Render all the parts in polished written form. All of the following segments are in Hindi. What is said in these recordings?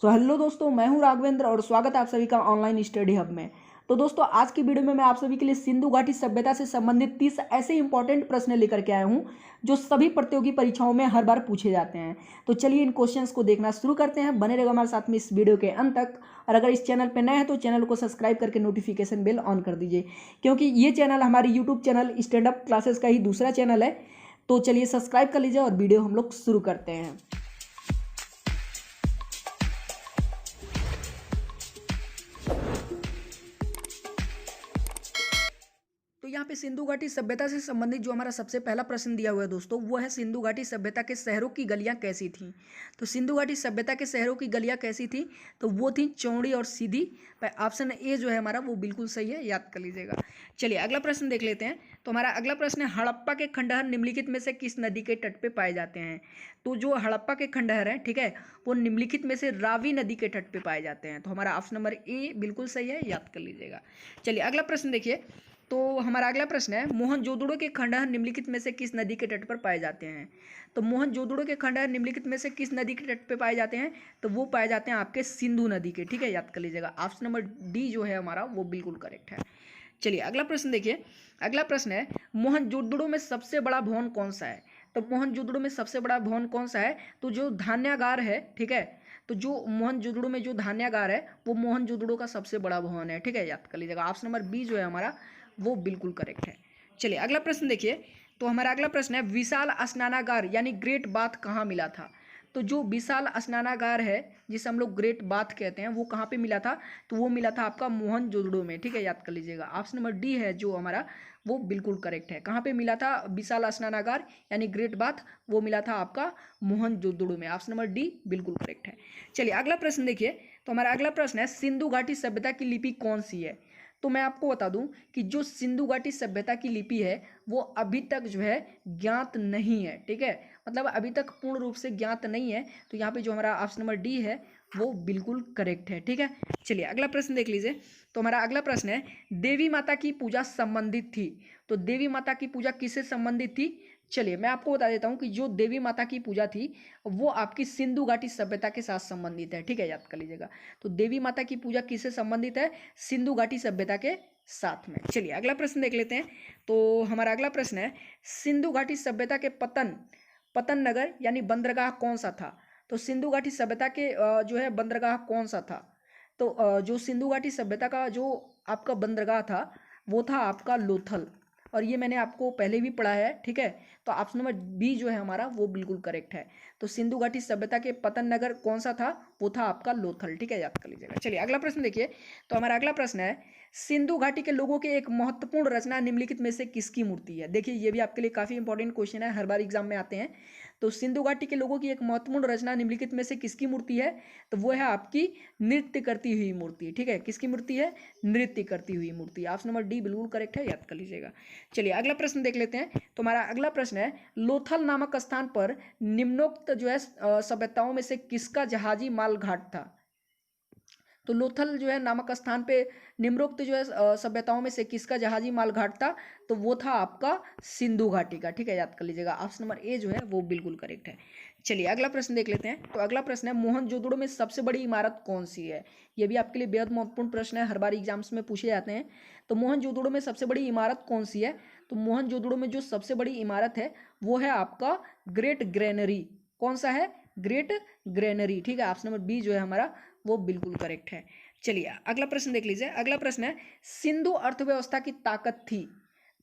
सो हेलो दोस्तों, मैं हूं राघवेंद्र और स्वागत है आप सभी का ऑनलाइन स्टडी हब में। तो दोस्तों, आज की वीडियो में मैं आप सभी के लिए सिंधु घाटी सभ्यता से संबंधित 30 ऐसे इंपॉर्टेंट प्रश्न लेकर के आया हूं जो सभी प्रतियोगी परीक्षाओं में हर बार पूछे जाते हैं। तो चलिए इन क्वेश्चंस को देखना शुरू करते हैं। बने रहेगा हमारे साथ में इस वीडियो के अंत तक। और अगर इस चैनल पर नए हैं तो चैनल को सब्सक्राइब करके नोटिफिकेशन बेल ऑन कर दीजिए, क्योंकि ये चैनल हमारी YouTube channel stand up classes का ही दूसरा चैनल है। तो चलिए सब्सक्राइब कर लीजिए और वीडियो हम लोग शुरू करते हैं। तो यहाँ पे सिंधु घाटी सभ्यता से संबंधित जो हमारा सबसे पहला प्रश्न दिया हुआ है दोस्तों, वो है सिंधु घाटी सभ्यता के शहरों की गलियाँ कैसी थीं। तो सिंधु घाटी सभ्यता के शहरों की गलियाँ कैसी थी, तो वो थी चौड़ी और सीधी। ऑप्शन ए जो है हमारा वो बिल्कुल सही है, याद कर लीजिएगा। चलिए अगला प्रश्न देख लेते हैं। तो हमारा अगला प्रश्न है, हड़प्पा के खंडहर निम्नलिखित में से किस नदी के तट पे पाए जाते हैं। तो जो हड़प्पा के खंडहर हैं, ठीक है, वो निम्नलिखित में से रावी नदी के तट पे पाए जाते हैं। तो हमारा ऑप्शन नंबर ए बिल्कुल सही है, याद कर लीजिएगा। चलिए अगला प्रश्न देखिए। तो हमारा अगला प्रश्न है, मोहनजोदड़ो के खंडहर निम्नलिखित में से किस नदी के तट पर पाए जाते हैं। तो मोहनजोदड़ो के खंडहर निम्नलिखित में से किस नदी के तट पर पाए जाते हैं, तो वो पाए जाते हैं आपके सिंधु नदी के, ठीक है, याद कर लीजिएगा। ऑप्शन नंबर डी जो है हमारा वो बिल्कुल करेक्ट है। चलिए अगला प्रश्न देखिए। अगला प्रश्न है, मोहनजोदड़ो में सबसे बड़ा भवन कौन सा है। तो मोहनजोदड़ो में सबसे बड़ा भवन कौन सा है, तो जो धान्यागार है, ठीक है, तो जो मोहनजोदड़ो में जो धान्यागार है वो मोहनजोदड़ो का सबसे बड़ा भवन है, ठीक है, याद कर लीजिएगा। ऑप्शन नंबर बी जो है हमारा वो बिल्कुल करेक्ट है। चलिए अगला प्रश्न देखिए। तो हमारा अगला प्रश्न है, विशाल स्नानागार यानी ग्रेट बाथ कहाँ मिला था। तो जो विशाल स्नानागार है जिसे हम लोग ग्रेट बाथ कहते हैं, वो कहाँ पे मिला था, तो वो मिला था आपका मोहनजोदड़ो में, ठीक है, याद कर लीजिएगा। ऑप्शन नंबर डी है जो हमारा वो बिल्कुल करेक्ट है। कहाँ पे मिला था विशाल स्नानागार यानी ग्रेट बाथ, वो मिला था आपका मोहनजोदड़ो में। ऑप्शन नंबर डी बिल्कुल करेक्ट है। चलिए अगला प्रश्न देखिए। तो हमारा अगला प्रश्न है, सिंधु घाटी सभ्यता की लिपि कौन सी है। तो मैं आपको बता दूं कि जो सिंधु घाटी सभ्यता की लिपि है वो अभी तक जो है ज्ञात नहीं है, ठीक है, मतलब अभी तक पूर्ण रूप से ज्ञात नहीं है। तो यहाँ पे जो हमारा ऑप्शन नंबर डी है वो बिल्कुल करेक्ट है, ठीक है। चलिए अगला प्रश्न देख लीजिए। तो हमारा अगला प्रश्न है, देवी माता की पूजा संबंधित थी। तो देवी माता की पूजा किससे संबंधित थी। चलिए मैं आपको बता देता हूँ कि जो देवी माता की पूजा थी वो आपकी सिंधु घाटी सभ्यता के साथ संबंधित है, ठीक है, याद कर लीजिएगा। तो देवी माता की पूजा किससे संबंधित है, सिंधु घाटी सभ्यता के साथ में। चलिए अगला प्रश्न देख लेते हैं। तो हमारा अगला प्रश्न है, सिंधु घाटी सभ्यता के पतन नगर यानी बंदरगाह कौन सा था। तो सिंधु घाटी सभ्यता के जो है बंदरगाह कौन सा था। तो जो सिंधु घाटी सभ्यता का जो आपका बंदरगाह था वो था आपका लोथल, और ये मैंने आपको पहले भी पढ़ा है, ठीक है। तो ऑप्शन नंबर बी जो है हमारा वो बिल्कुल करेक्ट है। तो सिंधु घाटी सभ्यता के पतन नगर कौन सा था, वो था आपका लोथल, ठीक है, याद कर लीजिएगा। चलिए अगला प्रश्न देखिए। तो हमारा अगला प्रश्न है, सिंधु घाटी के लोगों के एक महत्वपूर्ण रचना निम्नलिखित में से किसकी मूर्ति है। देखिए ये भी आपके लिए काफी इंपॉर्टेंट क्वेश्चन है, हर बार एग्जाम में आते हैं। तो सिंधु घाटी के लोगों की एक महत्वपूर्ण रचना निम्नलिखित में से किसकी मूर्ति है, तो वो है आपकी नृत्य करती हुई मूर्ति, ठीक है, किसकी मूर्ति है, नृत्य करती हुई मूर्ति। ऑप्शन नंबर डी बिल्कुल करेक्ट है, याद कर लीजिएगा। चलिए अगला प्रश्न देख लेते हैं। तो हमारा अगला प्रश्न है, लोथल नामक स्थान पर निम्नोक्त जो है सभ्यताओं में से किसका जहाजी माल घाट था। तो लोथल जो है नामक स्थान पे निम्नोक्त जो है सभ्यताओं में से किसका जहाजी माल घाट था, तो वो था आपका सिंधु घाटी का, ठीक है, याद कर लीजिएगा। ऑप्शन नंबर ए जो है वो बिल्कुल करेक्ट है। चलिए अगला प्रश्न देख लेते हैं। तो अगला प्रश्न है, मोहनजोदड़ो में सबसे बड़ी इमारत कौन सी है। ये भी आपके लिए बेहद महत्वपूर्ण प्रश्न है, हर बार एग्जाम्स में पूछे जाते हैं। तो मोहनजोदड़ो में सबसे बड़ी इमारत कौन सी है, तो मोहनजोदड़ो में जो सबसे बड़ी इमारत है वो है आपका ग्रेट ग्रेनरी। कौन सा है, ग्रेट ग्रेनरी, ठीक है। ऑप्शन नंबर बी जो है हमारा वो बिल्कुल करेक्ट है। चलिए अगला प्रश्न देख लीजिए। अगला प्रश्न है, सिंधु अर्थव्यवस्था की ताकत थी।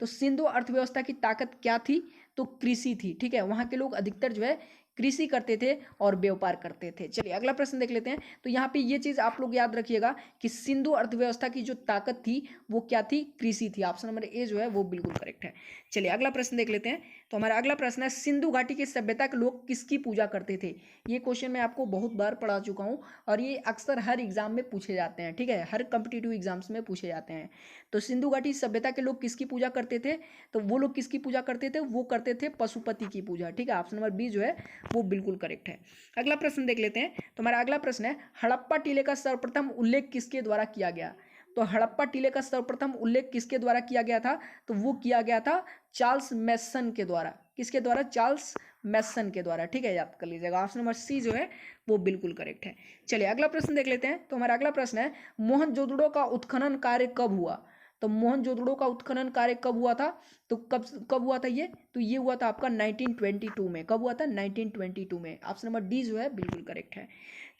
तो सिंधु अर्थव्यवस्था की ताकत क्या थी, तो कृषि थी, ठीक है, वहां के लोग अधिकतर जो है कृषि करते थे और व्यापार करते थे। चलिए अगला प्रश्न देख लेते हैं। तो यहाँ पे ये चीज आप लोग याद रखिएगा कि सिंधु अर्थव्यवस्था की जो ताकत थी वो क्या थी, कृषि थी। ऑप्शन नंबर ए जो है वो बिल्कुल करेक्ट है। चलिए अगला प्रश्न देख लेते हैं। तो हमारा अगला प्रश्न है, सिंधु घाटी की सभ्यता के लोग किसकी पूजा करते थे। ये क्वेश्चन मैं आपको बहुत बार पढ़ा चुका हूँ और ये अक्सर हर एग्जाम में पूछे जाते हैं, ठीक है, हर कॉम्पिटिटिव एग्जाम्स में पूछे जाते हैं। तो सिंधु घाटी सभ्यता के लोग किसकी पूजा करते थे, तो वो लोग किसकी पूजा करते थे, वो करते थे पशुपति की पूजा, ठीक है। ऑप्शन नंबर बी जो है वो बिल्कुल करेक्ट है। अगला प्रश्न देख लेते हैं। तो हमारा अगला प्रश्न है, हड़प्पा टीले का सर्वप्रथम उल्लेख किसके द्वारा किया गया। तो हड़प्पा टीले का सर्वप्रथम उल्लेख किसके द्वारा किया गया था, तो वो किया गया था चार्ल्स मैसन के द्वारा। किसके द्वारा, चार्ल्स मैसन के द्वारा, ठीक है, याद कर लीजिएगा। ऑप्शन नंबर सी जो है वो बिल्कुल करेक्ट है। चलिए अगला प्रश्न देख लेते हैं। तो हमारा अगला प्रश्न है मोहनजोदड़ो का उत्खनन कार्य कब हुआ? तो मोहनजोदड़ो का उत्खनन कार्य कब हुआ था? तो कब हुआ था ये? तो ये हुआ था आपका 1922 में। कब हुआ था? 1922 में। ऑप्शन नंबर डी जो है बिल्कुल करेक्ट है।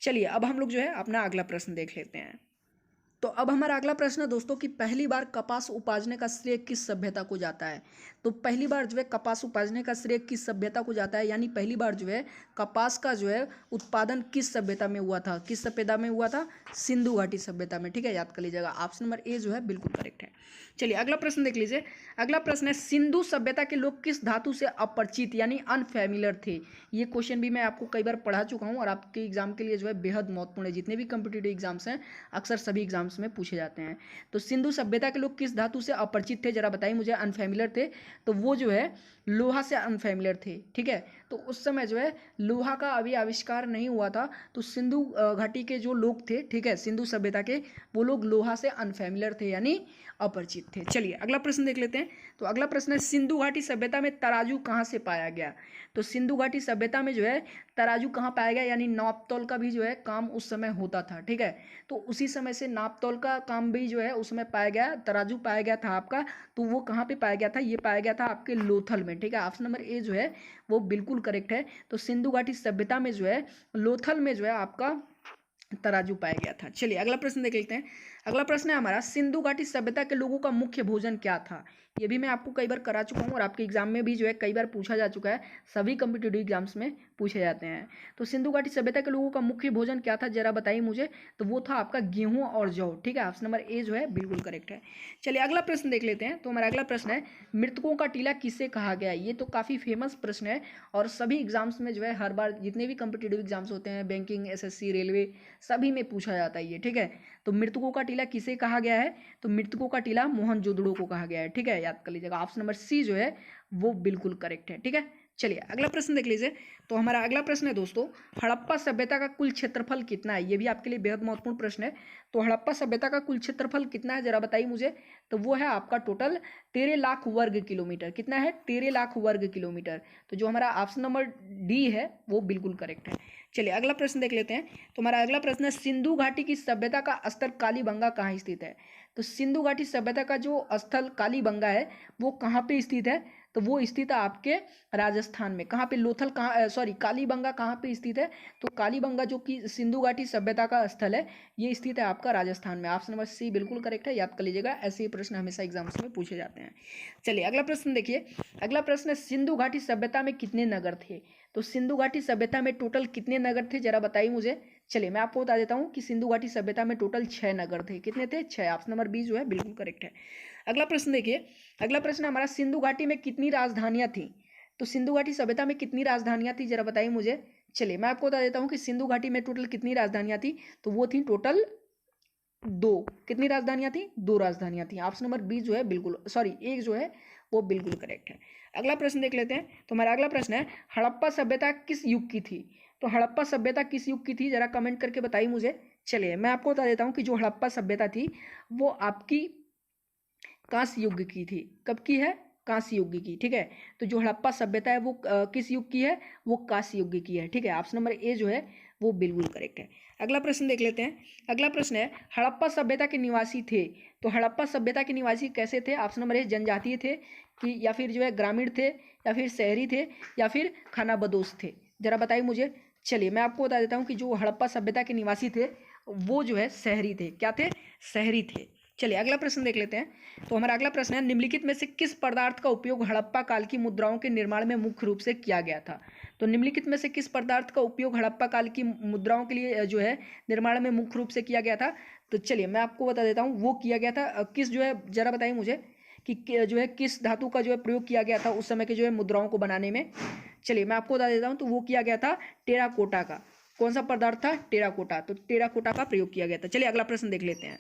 चलिए अब हम लोग जो है अपना अगला प्रश्न देख लेते हैं। तो अब हमारा अगला प्रश्न है दोस्तों कि पहली बार कपास उपाजने का श्रेय किस सभ्यता को जाता है? तो पहली बार जो है कपास उपाजने का श्रेय किस सभ्यता को जाता है, यानी पहली बार जो है कपास का जो है उत्पादन किस सभ्यता में हुआ था? किस सभ्यता में हुआ था? सिंधु घाटी सभ्यता में, ठीक है, याद कर लीजिएगा। ऑप्शन नंबर ए जो है बिल्कुल करेक्ट है। चलिए अगला प्रश्न देख लीजिए। अगला प्रश्न है सिंधु सभ्यता के लोग किस धातु से अपरिचित यानी अनफैमिलियर थे? ये क्वेश्चन भी मैं आपको कई बार पढ़ा चुका हूँ और आपके एग्जाम के लिए जो है बेहद महत्वपूर्ण है। जितने भी कम्पिटिटिव एग्जाम्स हैं अक्सर सभी एग्जाम्स में पूछे जाते हैं। तो सिंधु सभ्यता के लोग किस धातु से अपरिचित थे, जरा बताइए मुझे। अनफैमिलियर थे, तो वो जो है लोहा से अनफैमिलियर थे, ठीक है। तो उस समय जो है लोहा का अभी आविष्कार नहीं हुआ था, तो सिंधु घाटी के जो लोग थे, ठीक है, सिंधु सभ्यता के, वो लोग लोहा से अनफैमिलियर थे यानी अपरिचित थे। चलिए अगला प्रश्न देख लेते हैं। तो अगला प्रश्न है सिंधु घाटी सभ्यता में तराजू कहाँ से पाया गया? तो सिंधु घाटी सभ्यता में जो है तराजू कहाँ पाया गया, यानी नाप तौल का भी जो है काम उस समय होता था, ठीक है। तो उसी समय से नाप तौल का काम भी जो है उस समय पाया गया, तराजू पाया गया था आपका। तो वो कहाँ पे पाया गया था? ये पाया गया था आपके लोथल में, ठीक है। ऑप्शन नंबर ए जो है वो बिल्कुल करेक्ट है। तो सिंधु घाटी सभ्यता में जो है लोथल में जो है आपका तराजू पाया गया था। चलिए अगला प्रश्न देख लेते हैं। अगला प्रश्न है हमारा सिंधु घाटी सभ्यता के लोगों का मुख्य भोजन क्या था? ये भी मैं आपको कई बार करा चुका हूँ और आपके एग्जाम में भी जो है कई बार पूछा जा चुका है, सभी कम्पिटिटिव एग्जाम्स में पूछे जाते हैं। तो सिंधु घाटी सभ्यता के लोगों का मुख्य भोजन क्या था, जरा बताइए मुझे। तो वो था आपका गेहूं और जौ, ठीक है। ऑप्शन नंबर ए जो है बिल्कुल करेक्ट है। चलिए अगला प्रश्न देख लेते हैं। तो हमारा अगला प्रश्न है मृतकों का टीला किसे कहा गया? ये तो काफ़ी फेमस प्रश्न है और सभी एग्जाम्स में जो है हर बार जितने भी कम्पिटिटिव एग्जाम्स होते हैं, बैंकिंग, एसएससी, रेलवे, सभी में पूछा जाता है ये, ठीक है। तो मृतकों का टीला किसे कहा गया है? तो मृतकों का टीला मोहनजोदड़ो को कहा गया है, ठीक है, याद कर लीजिएगा। ऑप्शन नंबर सी जो है वो बिल्कुल करेक्ट है, ठीक है। चलिए अगला प्रश्न देख लीजिए। तो हमारा अगला प्रश्न है दोस्तों हड़प्पा सभ्यता का कुल क्षेत्रफल कितना है? ये भी आपके लिए बेहद महत्वपूर्ण प्रश्न है। तो हड़प्पा सभ्यता का कुल क्षेत्रफल कितना है, जरा बताइए मुझे। तो वो है आपका टोटल 13 लाख वर्ग किलोमीटर। कितना है? 13 लाख वर्ग किलोमीटर। तो जो हमारा ऑप्शन नंबर डी है वो बिल्कुल करेक्ट है। चलिए अगला प्रश्न देख लेते हैं। तो हमारा अगला प्रश्न है सिंधु घाटी की सभ्यता का स्थल कालीबंगा कहाँ स्थित है? तो सिंधु घाटी सभ्यता का जो स्थल कालीबंगा है वो कहाँ पे स्थित है? तो वो स्थित है आपके राजस्थान में। कहाँ पे? लोथल कहाँ, सॉरी, कालीबंगा कहाँ पे स्थित है? तो कालीबंगा जो कि सिंधु घाटी सभ्यता का स्थल है ये स्थित है आपका राजस्थान में। ऑप्शन नंबर सी बिल्कुल करेक्ट है, याद कर लीजिएगा। ऐसे ही प्रश्न हमेशा एग्जाम्स में पूछे जाते हैं। चलिए अगला प्रश्न देखिए। अगला प्रश्न है सिंधु घाटी सभ्यता में कितने नगर थे? तो सिंधु घाटी सभ्यता में टोटल कितने नगर थे, जरा बताइए मुझे। चलिए मैं आपको बता देता हूँ कि सिंधु घाटी सभ्यता में टोटल 6 नगर थे। कितने थे? 6। ऑप्शन नंबर बी जो है बिल्कुल करेक्ट है। अगला प्रश्न देखिए। अगला प्रश्न हमारा सिंधु घाटी में कितनी राजधानियां थी? तो सिंधु घाटी सभ्यता में कितनी राजधानियां थी, जरा बताइए मुझे। चलिए मैं आपको बता देता हूँ कि सिंधु घाटी में टोटल कितनी राजधानियां थी। तो वो थी टोटल 2। कितनी राजधानियां थी? 2 राजधानियां थी। ऑप्शन नंबर बी जो है बिल्कुल, सॉरी, एक जो है वो बिल्कुल करेक्ट है। अगला प्रश्न देख लेते हैं। तो हमारा अगला प्रश्न है हड़प्पा सभ्यता किस युग की थी? तो हड़प्पा सभ्यता किस युग की थी, जरा कमेंट करके बताइए मुझे। चलिए मैं आपको बता देता हूँ कि जो हड़प्पा सभ्यता थी वो आपकी कांस्य युग की थी। कब की है? कांस्य युग की, ठीक है। तो जो हड़प्पा सभ्यता है वो किस युग की है? वो कांस्य युग की है, ठीक है। ऑप्शन नंबर ए जो है वो बिल्कुल करेक्ट है। अगला प्रश्न देख लेते हैं। अगला प्रश्न है हड़प्पा सभ्यता के निवासी थे। तो हड़प्पा सभ्यता के निवासी कैसे थे? ऑप्शन नंबर ए जनजातीय थे कि या फिर जो है ग्रामीण थे या फिर शहरी थे या फिर खानाबदोश थे, जरा बताइए मुझे। चलिए मैं आपको बता देता हूँ कि जो हड़प्पा सभ्यता के निवासी थे वो जो है शहरी थे। क्या थे? शहरी थे। चलिए अगला प्रश्न देख लेते हैं। तो हमारा अगला प्रश्न है निम्नलिखित में से किस पदार्थ का उपयोग हड़प्पा काल की मुद्राओं के निर्माण में मुख्य रूप से किया गया था? तो निम्नलिखित में से किस पदार्थ का उपयोग हड़प्पा काल की मुद्राओं के लिए जो है निर्माण में मुख्य रूप से किया गया था? तो चलिए मैं आपको बता देता हूँ वो किया गया था किस, जो है जरा बताइए मुझे कि जो है किस धातु का जो है प्रयोग किया गया था उस समय के जो है मुद्राओं को बनाने में। चलिए मैं आपको बता देता हूँ, तो वो किया गया था टेराकोटा का। कौन सा पदार्थ था? टेराकोटा। तो टेराकोटा का प्रयोग किया गया था। चलिए अगला प्रश्न देख लेते हैं।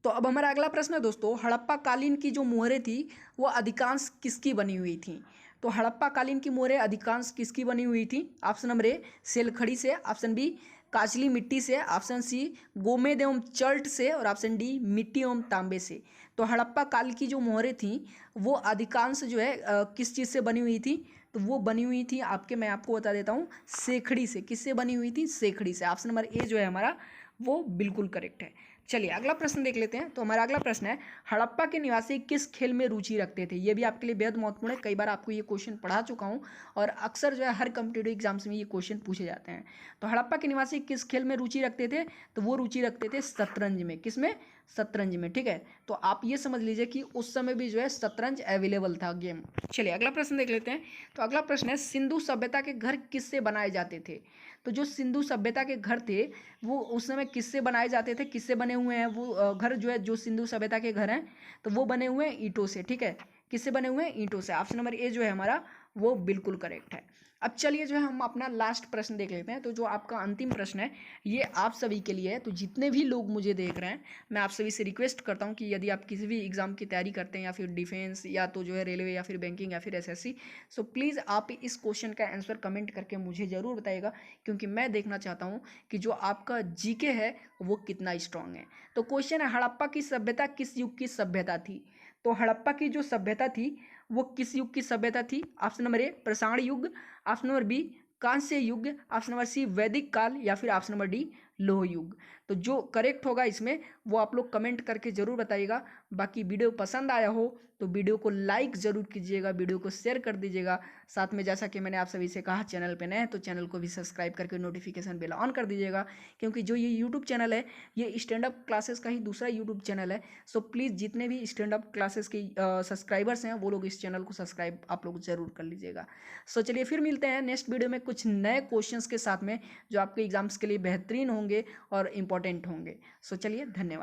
तो अब हमारा अगला प्रश्न है दोस्तों हड़प्पा कालीन की जो मोहरें थी वो अधिकांश किसकी बनी हुई थी? तो हड़प्पा कालीन की मोहरें अधिकांश किसकी बनी हुई थी? ऑप्शन नंबर ए सेलखड़ी से, ऑप्शन बी काचली मिट्टी से, ऑप्शन सी गोमेद एवं चल्ट से और ऑप्शन डी मिट्टी एवं तांबे से। तो हड़प्पा काल की जो मोहरें थी वो अधिकांश जो है किस चीज़ से बनी हुई थी? तो वो बनी हुई थी आपके, मैं आपको बता देता हूँ, सेखड़ी से। किससे बनी हुई थी? सेखड़ी से। ऑप्शन नंबर ए जो है हमारा वो बिल्कुल करेक्ट है। चलिए अगला प्रश्न देख लेते हैं। तो हमारा अगला प्रश्न है, हड़प्पा के निवासी किस खेल में रुचि रखते थे? ये भी आपके लिए बेहद महत्वपूर्ण है, कई बार आपको ये क्वेश्चन पढ़ा चुका हूँ और अक्सर जो है हर कम्पिटेटिव एग्जाम्स में ये क्वेश्चन पूछे जाते हैं। तो हड़प्पा के निवासी किस खेल में रुचि रखते थे? तो वो रुचि रखते थे शतरंज में। किस में? शतरंज में। ठीक है, तो आप ये समझ लीजिए कि उस समय भी जो है शतरंज अवेलेबल था गेम। चलिए अगला प्रश्न देख लेते हैं। तो अगला प्रश्न है, सिंधु सभ्यता के घर किससे बनाए जाते थे? तो जो सिंधु सभ्यता के घर थे वो उस समय किससे बनाए जाते थे? किससे बने हुए हैं वो घर जो है, जो सिंधु सभ्यता के घर हैं तो वो बने हुए हैं ईंटों से। ठीक है, किससे बने हुए हैं? ईंटों से। ऑप्शन नंबर ए जो है हमारा वो बिल्कुल करेक्ट है। अब चलिए जो है हम अपना लास्ट प्रश्न देख लेते हैं। तो जो आपका अंतिम प्रश्न है ये आप सभी के लिए है। तो जितने भी लोग मुझे देख रहे हैं, मैं आप सभी से रिक्वेस्ट करता हूँ कि यदि आप किसी भी एग्जाम की तैयारी करते हैं या फिर डिफेंस या तो जो है रेलवे या फिर बैंकिंग या फिर एसएससी, सो प्लीज़ आप इस क्वेश्चन का आंसर कमेंट करके मुझे ज़रूर बताइएगा, क्योंकि मैं देखना चाहता हूँ कि जो आपका जीके है वो कितना स्ट्रांग है। तो क्वेश्चन है, हड़प्पा की सभ्यता किस युग की सभ्यता थी? तो हड़प्पा की जो सभ्यता थी वो किस युग की सभ्यता थी? ऑप्शन नंबर ए पाषाण युग, ऑप्शन नंबर बी कांस्य युग, ऑप्शन नंबर सी वैदिक काल, या फिर ऑप्शन नंबर डी लोह युग। तो जो करेक्ट होगा इसमें वो आप लोग कमेंट करके ज़रूर बताइएगा। बाकी वीडियो पसंद आया हो तो वीडियो को लाइक ज़रूर कीजिएगा, वीडियो को शेयर कर दीजिएगा। साथ में जैसा कि मैंने आप सभी से कहा, चैनल पे नए हैं तो चैनल को भी सब्सक्राइब करके नोटिफिकेशन बेल ऑन कर दीजिएगा, क्योंकि जो ये यूट्यूब चैनल है ये स्टैंड अप क्लासेस का ही दूसरा यूट्यूब चैनल है। सो प्लीज़ जितने भी स्टैंड अप क्लासेस के सब्सक्राइबर्स हैं वो लोग इस चैनल को सब्सक्राइब आप लोग ज़रूर कर लीजिएगा। सो चलिए फिर मिलते हैं नेक्स्ट वीडियो में कुछ नए क्वेश्चंस के साथ में जो आपके एग्जाम्स के लिए बेहतरीन होंगे और इम्पोर्टेंट होंगे। सो चलिए, धन्यवाद।